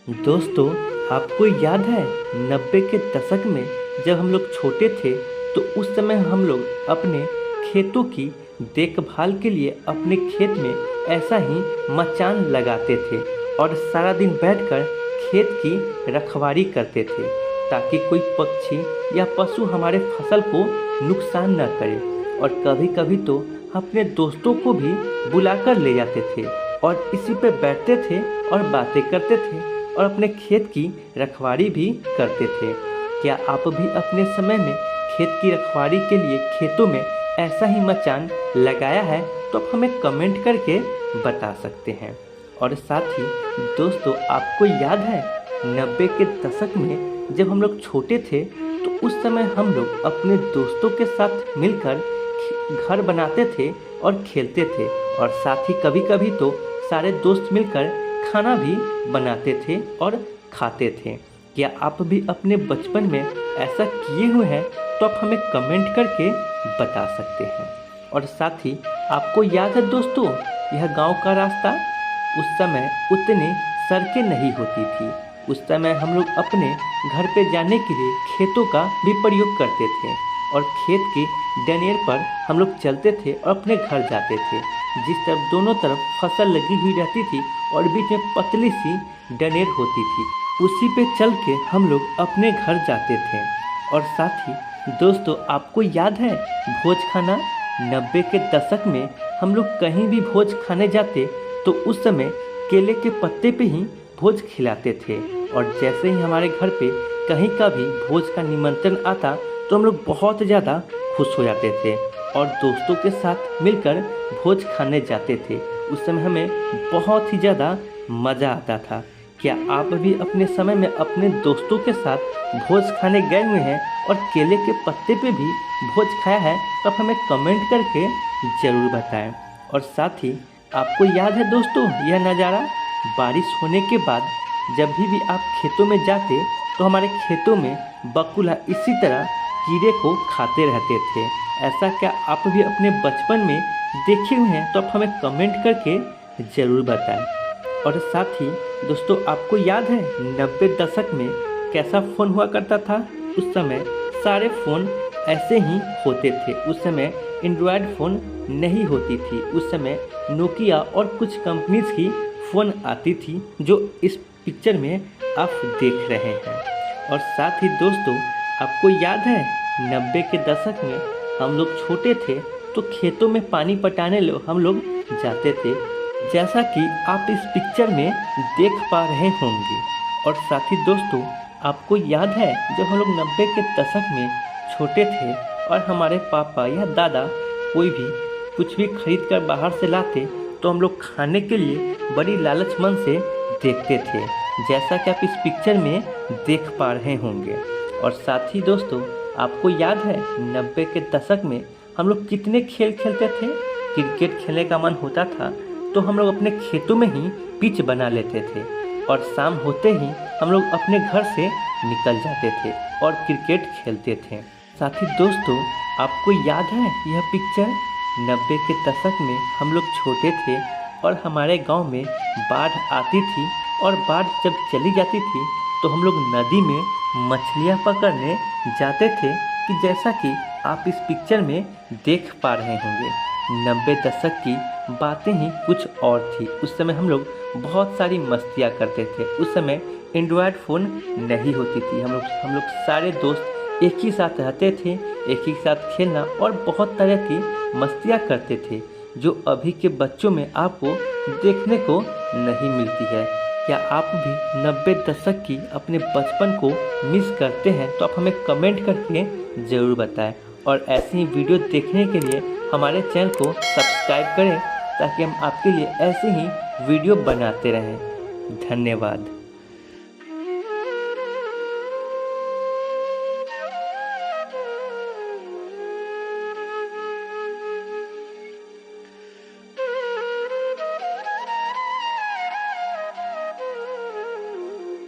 दोस्तों, आपको याद है 90 के दशक में जब हम लोग छोटे थे तो उस समय हम लोग अपने खेतों की देखभाल के लिए अपने खेत में ऐसा ही मचान लगाते थे और सारा दिन बैठकर खेत की रखवाली करते थे ताकि कोई पक्षी या पशु हमारे फसल को नुकसान न करे। और कभी कभी तो अपने दोस्तों को भी बुलाकर ले जाते थे और इसी पे बैठते थे और बातें करते थे और अपने खेत की रखवाली भी करते थे। क्या आप भी अपने समय में खेत की रखवाली के लिए खेतों में ऐसा ही मचान लगाया है? तो आप हमें कमेंट करके बता सकते हैं। और साथ ही दोस्तों, आपको याद है 90 के दशक में जब हम लोग छोटे थे तो उस समय हम लोग अपने दोस्तों के साथ मिलकर घर बनाते थे और खेलते थे और साथ ही कभी कभी तो सारे दोस्त मिलकर खाना भी बनाते थे और खाते थे। क्या आप भी अपने बचपन में ऐसा किए हुए हैं? तो आप हमें कमेंट करके बता सकते हैं। और साथ ही आपको याद है दोस्तों, यह गांव का रास्ता उस समय उतनी सड़कें नहीं होती थी। उस समय हम लोग अपने घर पे जाने के लिए खेतों का भी प्रयोग करते थे और खेत की डनेर पर हम लोग चलते थे और अपने घर जाते थे, जिस तरफ दोनों तरफ फसल लगी हुई रहती थी और बीच में पतली सी डनेर होती थी, उसी पे चल के हम लोग अपने घर जाते थे। और साथ ही दोस्तों, आपको याद है भोज खाना? 90 के दशक में हम लोग कहीं भी भोज खाने जाते तो उस समय केले के पत्ते पे ही भोज खिलाते थे और जैसे ही हमारे घर पे कहीं का भी भोज का निमंत्रण आता तो हम लोग बहुत ज़्यादा खुश हो जाते थे और दोस्तों के साथ मिलकर भोज खाने जाते थे। उस समय हमें बहुत ही ज़्यादा मज़ा आता था। क्या आप भी अपने समय में अपने दोस्तों के साथ भोज खाने गए हुए हैं और केले के पत्ते पे भी भोज खाया है? तो आप हमें कमेंट करके ज़रूर बताएं। और साथ ही आपको याद है दोस्तों यह नज़ारा, बारिश होने के बाद जब भी आप खेतों में जाते तो हमारे खेतों में बकुला इसी तरह कीड़े को खाते रहते थे। ऐसा क्या आप भी अपने बचपन में देखे हुए हैं? तो आप हमें कमेंट करके ज़रूर बताएं। और साथ ही दोस्तों, आपको याद है 90 दशक में कैसा फ़ोन हुआ करता था? उस समय सारे फ़ोन ऐसे ही होते थे। उस समय एंड्रॉयड फ़ोन नहीं होती थी। उस समय नोकिया और कुछ कंपनीज की फ़ोन आती थी जो इस पिक्चर में आप देख रहे हैं। और साथ ही दोस्तों, आपको याद है 90 के दशक में हम लोग छोटे थे तो खेतों में पानी पटाने हम लोग जाते थे, जैसा कि आप इस पिक्चर में देख पा रहे होंगे। और साथ ही दोस्तों, आपको याद है जब हम लोग 90 के दशक में छोटे थे और हमारे पापा या दादा कोई भी कुछ भी खरीद कर बाहर से लाते तो हम लोग खाने के लिए बड़ी लालच मन से देखते थे, जैसा कि आप इस पिक्चर में देख पा रहे होंगे। और साथ ही दोस्तों, आपको याद है 90 के दशक में हम लोग कितने खेल खेलते थे? क्रिकेट खेलने का मन होता था तो हम लोग अपने खेतों में ही पिच बना लेते थे और शाम होते ही हम लोग अपने घर से निकल जाते थे और क्रिकेट खेलते थे। साथ ही दोस्तों, आपको याद है यह पिक्चर 90 के दशक में हम लोग छोटे थे और हमारे गांव में बाढ़ आती थी और बाढ़ जब चली जाती थी तो हम लोग नदी में मछलियां पकड़ने जाते थे, कि जैसा कि आप इस पिक्चर में देख पा रहे होंगे। 90 दशक की बातें ही कुछ और थी। उस समय हम लोग बहुत सारी मस्तियाँ करते थे। उस समय एंड्रॉयड फ़ोन नहीं होती थी। हम लोग सारे दोस्त एक ही साथ रहते थे, एक ही साथ खेलना और बहुत तरह की मस्तियाँ करते थे जो अभी के बच्चों में आपको देखने को नहीं मिलती है। क्या आप भी 90 दशक की अपने बचपन को मिस करते हैं? तो आप हमें कमेंट करके ज़रूर बताएं। और ऐसी ही वीडियो देखने के लिए हमारे चैनल को सब्सक्राइब करें ताकि हम आपके लिए ऐसे ही वीडियो बनाते रहें। धन्यवाद।